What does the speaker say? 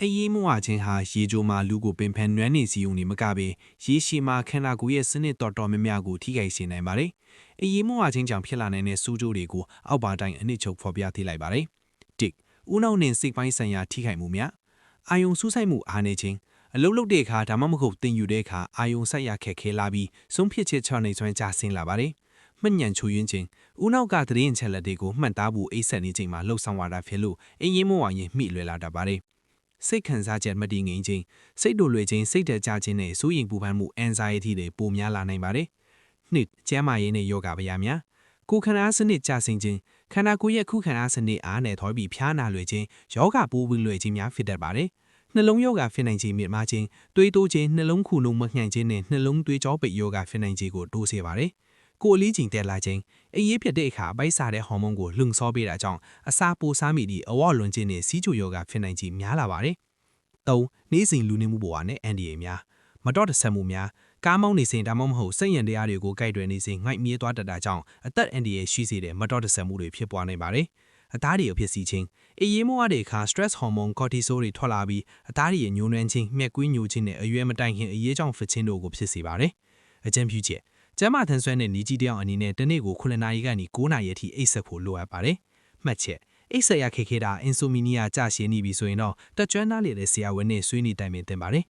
အေးမွားချင်းဟာရေကြိုမှာလူကိုပင်ဖန်နွမ်းနေစီုံနေမကပဲရေရှည်မှာခန္ဓာကိုယ်ရဲ့စနစ်တော်တော်များများကိုထိခိုက်စေနိုင်ပါတယ်။အေးမွားချင်းကြောင့်ဖြစ်လာနိုင်တဲ့စူးကြိုးတွေကိုအောက်ပါတိုင်းအနစ်ချုပ်ဖော်ပြသေးလိုက်ပါတယ်။တစ်ဦးနှောက်နှင့်စိတ်ပိုင်းဆိုင်ရာထိခိုက်မှုများအာယုံစူးစိုက်မှုအားနည်းခြင်းအလုတ်လုတ်တဲ့အခါဒါမှမဟုတ်တင်ယူတဲ့အခါအာယုံဆက်ရခက်ခဲလာပြီးဆုံးဖြတ်ချက်ချနိုင်စွမ်းကျဆင်းလာပါတယ်။မှတ်ညံချိုယွင်းခြင်းဦးနောက်ကသတင်းအချက်လက်တွေကိုမှတ်သားဖို့အိတ်ဆက်နေချိန်မှာလှုပ်ဆောင်ရတာဖြစ်လို့အေးမွားရင်မိလွယ်လာတတ်ပါတယ်။စိတ်ခံစားချက်မတည်ငြိမ်ခြင်းစိတ်တို့လွယ်ခြင်းစိတ်တကြခြင်းနဲ့စိုးရိမ်ပူပန်မှု anxiety တွေပိုများလာနိုင်ပါတယ်။နှစ်ကျန်းမာရေးနဲ့ယောဂဗျာများကိုယ်ခန္ဓာစနစ်ကျဆင်းခြင်းခန္ဓာကိုယ်ရဲ့ခုခံအားစနစ်အားနဲ့ထောပြီးဖျားနာလွယ်ခြင်းယောဂပိုးဝင်လွယ်ခြင်းများဖြစ်တတ်ပါတယ်။နှလုံးယောဂဖြစ်နိုင်ခြင်းမြင့်မားခြင်းသွေးတိုးခြင်းနှလုံးခုနှုံမညှံ့ခြင်းနဲ့နှလုံးသွေးကြောပိတ်ယောဂဖြစ်နိုင်ခြင်းကိုတိုးစေပါတယ်။ကိုယ်အလေးချိန်တက်လာခြင်းအေးပြတ်တဲ့အခါပိုက်စားတဲ့ဟော်မုန်းကိုလှုံ့ဆော်ပေးတာကြောင့်အစာပိုစားမိပြီးအဝလွန်ခြင်းနဲ့စီးချိုယောဂဖြစ်နိုင်ခြင်းများလာပါတယ်။၃နေ့စဉ်လူနေမှုပေါ်နဲ့အန်ဒီအေများမတော်တဆမှုများကားမောင်းနေစဉ်ဒါမှမဟုတ်စိတ်ရန်တရားတွေကိုကြိုက်တွယ်နေစဉ်ငိုက်မြဲသွားတတ်တာကြောင့်အသက်အန်ဒီအေရှိစေတဲ့မတော်တဆမှုတွေဖြစ်ပွားနိုင်ပါတယ်။အသားတွေဖြစ်စီခြင်းအေးမွားတဲ့အခါ stress hormone cortisol တွေထွက်လာပြီးအသားတွေရဲ့ညှိုးနှွမ်းခြင်းမျက်ကွင်းညိုခြင်းနဲ့အရွယ်မတိုင်ခင်အရေးကြောင့်ဖြစ်ခြင်းတို့ကိုဖြစ်စေပါတယ်။အကြံပြုချက်ကျန်းမာထန်ဆွဲတဲ့နေကြီးတယောက်အနေနဲ့တနေ့ကို9နာရီကနေ9နာရီအထိအိပ်စက်ဖို့လိုအပ်ပါတယ်။မှတ်ချက်အိပ်စက်ရခက်ခဲတာအင်ဆိုမီနီယာကြာရှည်နေပြီဆိုရင်တော့တက်ကြွနားလေတဲ့ဆရာဝန်နဲ့ဆွေးနွေးတိုင်ပင်သင့်ပါတယ်